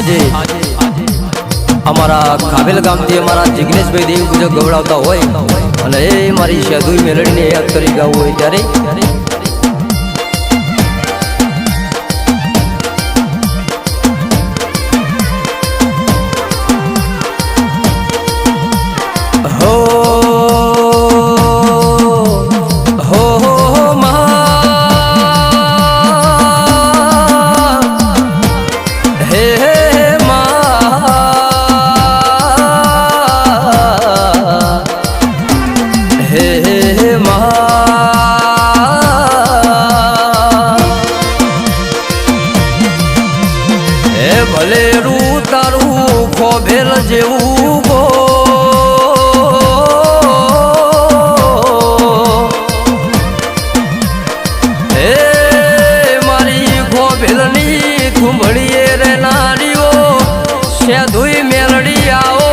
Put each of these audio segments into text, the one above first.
આજે અમારા ખાબેલ ગામથી અમારા જિગ્નેશભાઈ દેવ પૂજક ગવડાવતા હોય અને એ મારી સેધુઈ મેલડીને યાદ કરી ગાવું હોય ત્યારે ભલે રૂ તારું ખોભેલ જેવું ગો હે મારી ખોભેલની ખુંભળીએ રે નારીઓ સેધુઈ મેલડી આવો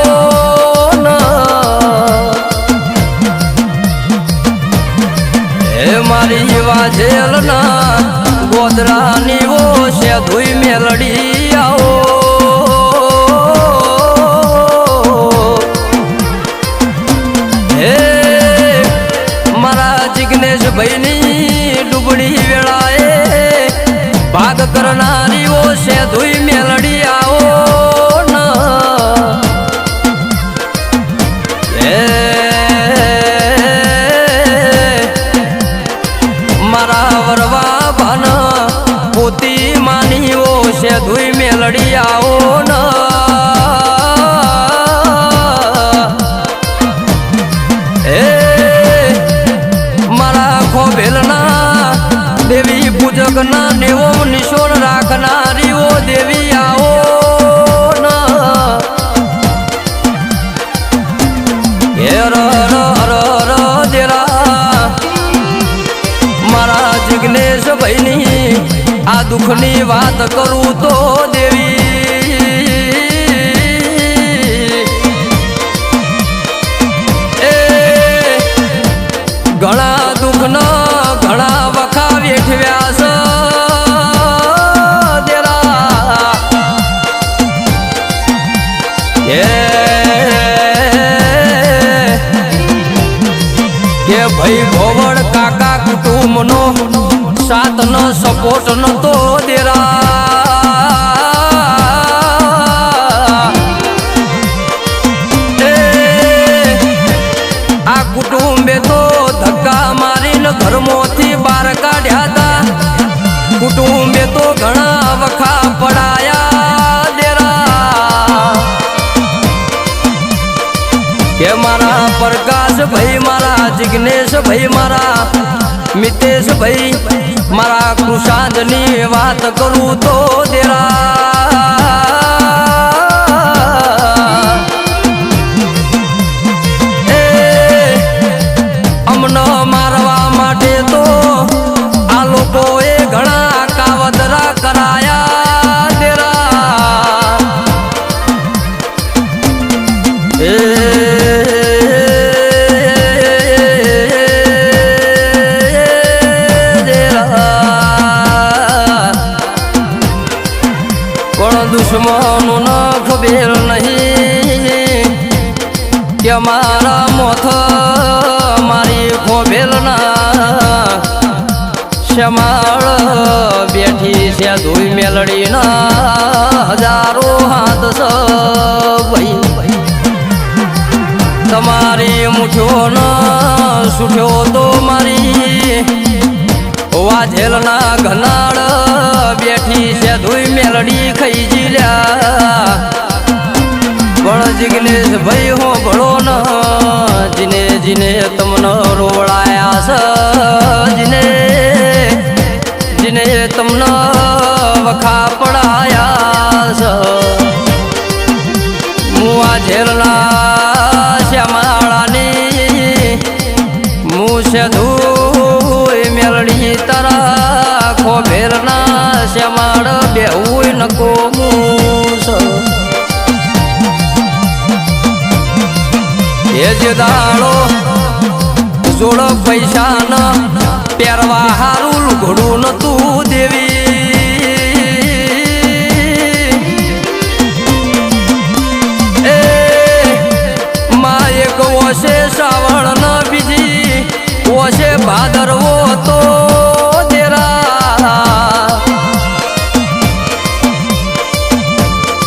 ન હે મારી વાજેલ ના ગોદરાની ઓ સેધુઈ મેલડી આવો હે મારા જિગ્નેશભાઈની ડૂબડી વેળાએ ભાગ કરનારી ઓ સેધુઈ મેલડી આવો ન હે મારા વરવા ભાન પોતી માની ઓ સેધુઈ મેલડી આવો ન હે મારા ખોભેલના દેવી પૂજક ના નેવો નિશોણ રાખનારી ઓ દેવી આવો ન હે ર દેરા મારા જિગ્નેશભાઈની આ દુઃખની વાત કરું તો દેવી એ ઘણા દુઃખના ઘણા વખા વેઠવ્યા છે દેરા કે ભાઈ ભોવડ કાકા કુટુંબનો સાત ન સપોર્ટ નતો દેરા આ કુટુંબે તો ધક્કા મારીને ઘરમાંથી બહાર કાઢ્યા હતા કુટુંબે તો ઘણા વખા પડાયા દેરા કે મારા પ્રકાશભાઈ મારા જિગ્નેશભાઈ મારા મિતેશભાઈ મારા કૃષાંજની વાત કરું તો દેરા એ અમને મારવા માટે તો આ લોકોએ ઘણા કાવતરા કરાયા દેરા એ દુશ્મનો ન ખબેર નહીં કે મારા મોથ મારી ખોભેલના શ્યામાળ બેઠી છે ધોઈ મેલડીના હજારો હાથ છે ભાઈ તમારી મુઠ્યો ન સુઠ્યો તો મારી વાજેલના ઘનાળ બેઠી છે ધોઈ મેલડી ખાઈ જીલ્યા પણ જિગ્નેશભાઈ હો ભળો ન જીને જીને તમને રોવડાયા છે જીને તમને વખા પડાયા છે હું વાજેલના શ્યામાળાની હું સેધુઈ મેલડી તારા ખોભેલના શ્યામાળ બેહું નકો મૂસ એ જે દાડો જોડ પૈસા ન પહેરવા હારું લુગડું નતું દેવી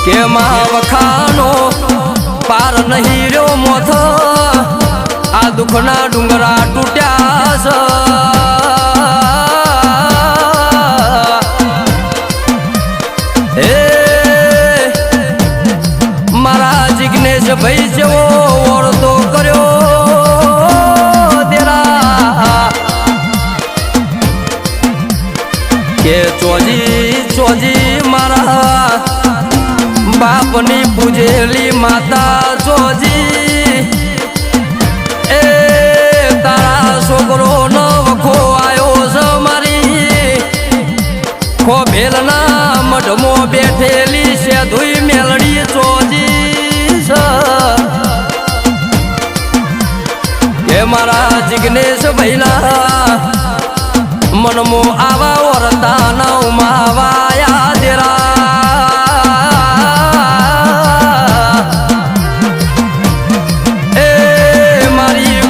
કે માં વખાનો પાર નહીં રહ્યો મોથ આ દુઃખના ડુંગરા તૂટ્યા છે મારા જિગ્નેશ ભાઈ જેવો ઓળતો કર્યો દેરા કે ચોજી મારા બાપની પૂજેલી માતા ચોજી એ તારા છોકરો ન વખો આવ્યો છે મારી ખોભેલના મઢમો બેઠેલી છે ધોઈ મેલડી ચોજી છે કે મારા જિગ્નેશ ભૈલા મનમો આવા ઓરતા નવમાં વાયા દેરા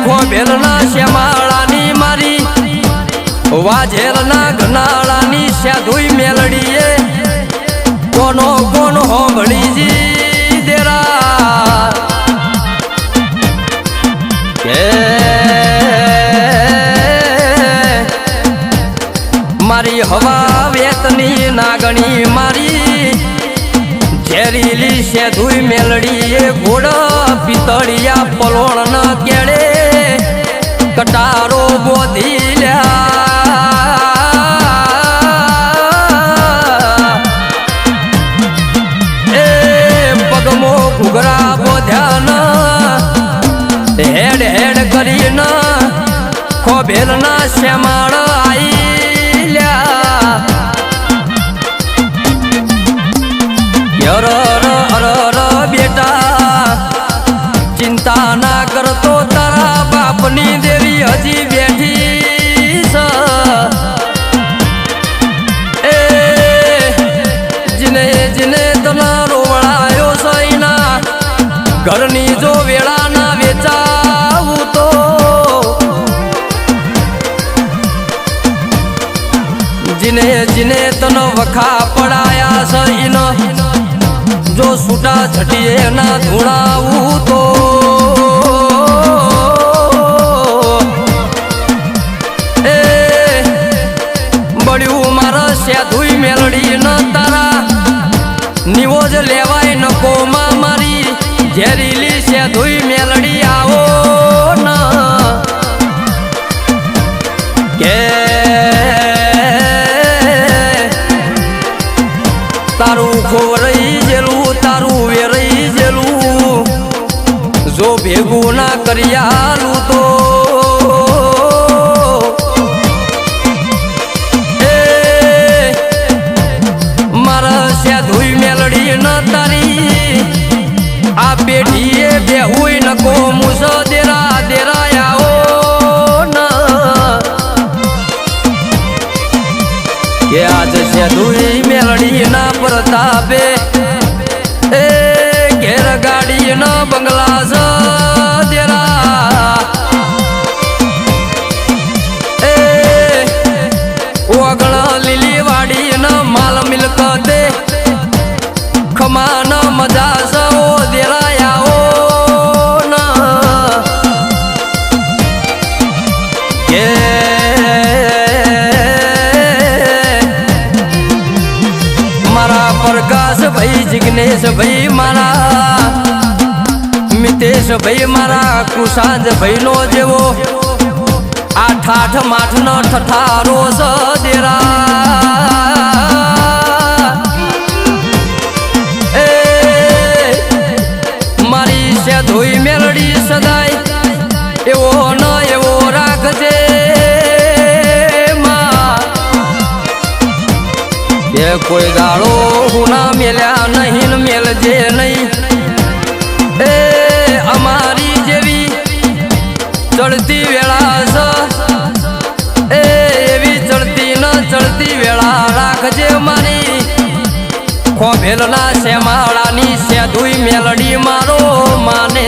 ખોભેલના શ્યામાળાની મારી વાજેલના ઘનાળાની સાધુઈ મેલડીએ કોનો કોણ હોંભળીજી દેરા કે મારી હવા વેતની નાગણી મારી ઝેરીલી સાધુઈ મેલડીએ ઘોડ પિતળિયા પલોણ ન કેળે કટારો બોધી એ પગમો ઘૂઘરા બોધ્યા હેડ હેડ કરીને ખોભેલના શ્યામાળ આઈ લ્યા બેટા ચિંતા ના કરતો તારા બાપની દેવી હજી બેઠી છે જીને જીને તના રોવડાયો સૈના ઘરની જો વેળા ના વેચાવું તો જીને જીને તનો વખા પડાયા સૈનો જો છૂટા છટીએ ના ધૂણાવું તો બળ્યું મારા સાધુઈ મેલડી ન તારા નિવો જ લેવાય નકો માં મારી ઝેરીલી સાધુઈ મેલડી આવો ન કે તારું ખોવરઈ જેલું તારું વેરઈ જેલું જો ભેગું ના કર્યાલું તો મારા સાધુઈ મેલડી ન તારી આ પેઢીએ બેહુય નકો મુસ દેરા દેરાયાઓ ન કે આજ સાધુઈ મેલડી ના પ્રતાપે એ ઘેર ગાડી ન બંગલા છે દેરા એ ઓગણ લીલી વાડી ન માલ મિલકતે ખમા ન મજા છે ઓ દેરાયાઓ ન કે મારા પ્રકાશ ભાઈ જિગ્નેશ ભાઈ મારા મિતેશ ભાઈ મારા કુશાંજ ભાઈ નો જેવો આ ઠાઠ માઠ નો ઠઠારો સ દેરા એ મારી સાધુઈ મેલડી સદાય એવો ન એવો રાખજે એ કોઈ દાડો હુના મેલ્યા નહીં મેલજે નહીં એ અમારી જેવી ચડતી વેળા છે એ એવી ચડતી ન ચડતી વેળા રાખજે મારી ખોભેલના શ્યામાળાની સાધુઈ મેલડી મારો માને